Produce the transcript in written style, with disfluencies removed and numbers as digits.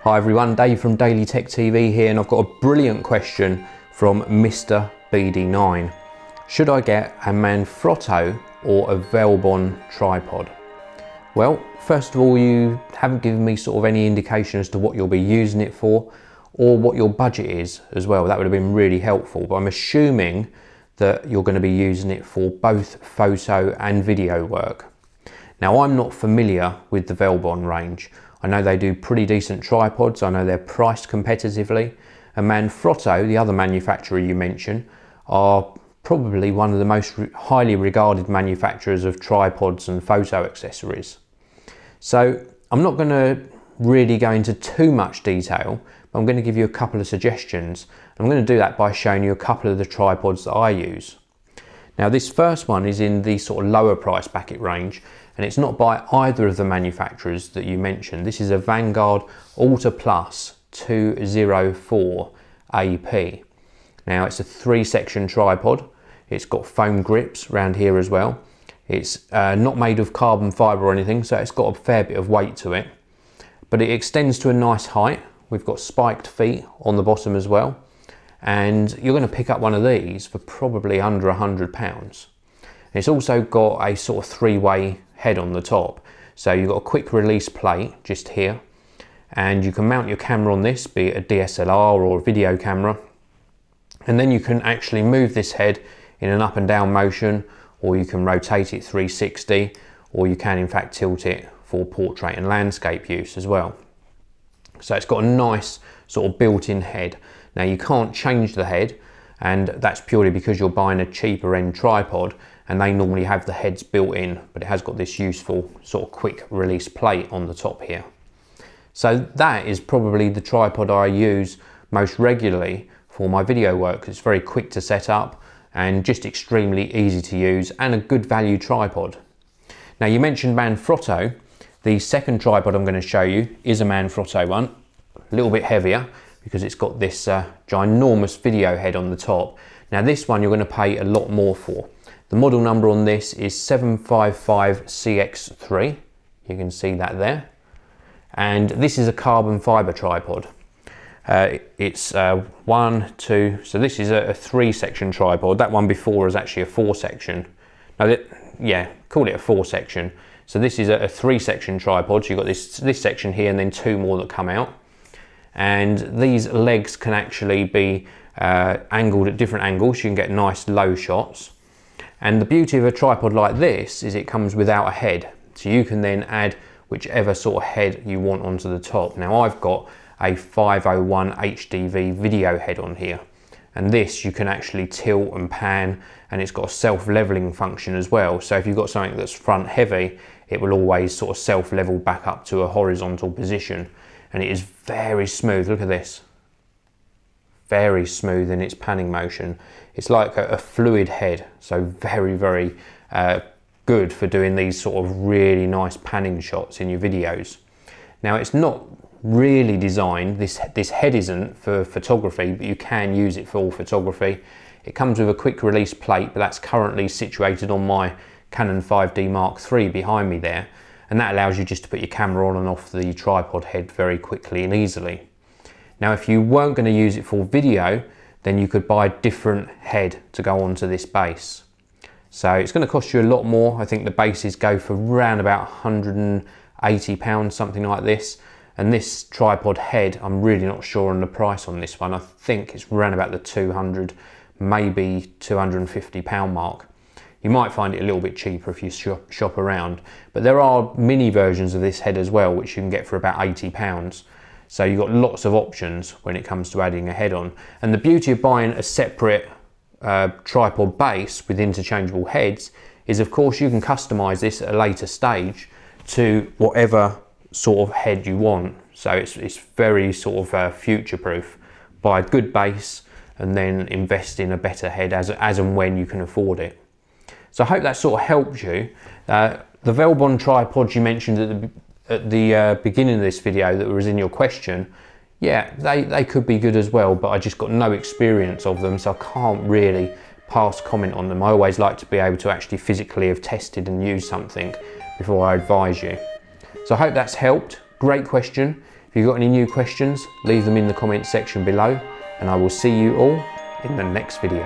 Hi everyone, Dave from DailyTechTV here, and I've got a brilliant question from Mr. BD9. Should I get a Manfrotto or a Velbon tripod? Well, first of all, you haven't given me sort of any indication as to what you'll be using it for or what your budget is as well. That would have been really helpful, but I'm assuming that you're going to be using it for both photo and video work. Now, I'm not familiar with the Velbon range. I know they do pretty decent tripods. I know they're priced competitively. And Manfrotto, the other manufacturer you mentioned, are probably one of the most highly regarded manufacturers of tripods and photo accessories. So I'm not going to really go into too much detail, but I'm going to give you a couple of suggestions. I'm going to do that by showing you a couple of the tripods that I use. Now, this first one is in the sort of lower price bracket range, and it's not by either of the manufacturers that you mentioned. This is a Vanguard Ultra Plus 204 AP. Now, it's a 3-section tripod. It's got foam grips around here as well. It's not made of carbon fibre or anything, so it's got a fair bit of weight to it. But it extends to a nice height. We've got spiked feet on the bottom as well. And you're going to pick up one of these for probably under £100. It's also got a sort of 3-way head on the top. So you've got a quick release plate just here. And you can mount your camera on this, be it a DSLR or a video camera. And then you can actually move this head in an up and down motion, or you can rotate it 360, or you can in fact tilt it for portrait and landscape use as well. So it's got a nice sort of built-in head. Now, you can't change the head, and that's purely because you're buying a cheaper end tripod and they normally have the heads built in, but it has got this useful sort of quick release plate on the top here. So that is probably the tripod I use most regularly for my video work. It's very quick to set up and just extremely easy to use, and a good value tripod. Now, you mentioned Manfrotto. The second tripod I'm going to show you is a Manfrotto one, a little bit heavier because it's got this ginormous video head on the top. Now, this one you're going to pay a lot more for. The model number on this is 755CX3. You can see that there. And this is a carbon fibre tripod. It's 1, 2, so this is a 3-section tripod. That one before is actually a 4-section. No, yeah, call it a 4-section. So this is a 3-section tripod. So you've got this section here and then 2 more that come out. And these legs can actually be angled at different angles. You can get nice low shots. And the beauty of a tripod like this is it comes without a head. So you can then add whichever sort of head you want onto the top. Now, I've got a 501 HDV video head on here. And this you can actually tilt and pan, and it's got a self-leveling function as well. So if you've got something that's front heavy, it will always sort of self-level back up to a horizontal position. And it is very smooth. Look at this. Very smooth in its panning motion. It's like a fluid head. So very, very good for doing these sort of really nice panning shots in your videos. Now, it's not really designed, this head isn't for photography, but you can use it for all photography. It comes with a quick release plate, but that's currently situated on my Canon 5D Mark III behind me there. And that allows you just to put your camera on and off the tripod head very quickly and easily. Now, if you weren't going to use it for video, then you could buy a different head to go onto this base. So it's going to cost you a lot more. I think the bases go for around about £180, something like this. And this tripod head, I'm really not sure on the price on this one. I think it's around about the 200, maybe £250 mark. You might find it a little bit cheaper if you shop around, but there are mini versions of this head as well, which you can get for about £80. So you've got lots of options when it comes to adding a head on. And the beauty of buying a separate tripod base with interchangeable heads is, of course, you can customize this at a later stage to whatever sort of head you want. So it's very sort of future-proof. Buy a good base and then invest in a better head as and when you can afford it. So I hope that sort of helped you. The Velbon tripods you mentioned at the beginning of this video that was in your question, yeah, they could be good as well, but I just got no experience of them, so I can't really pass comment on them. I always like to be able to actually physically have tested and used something before I advise you. So I hope that's helped. Great question. If you've got any new questions, leave them in the comment section below, and I will see you all in the next video.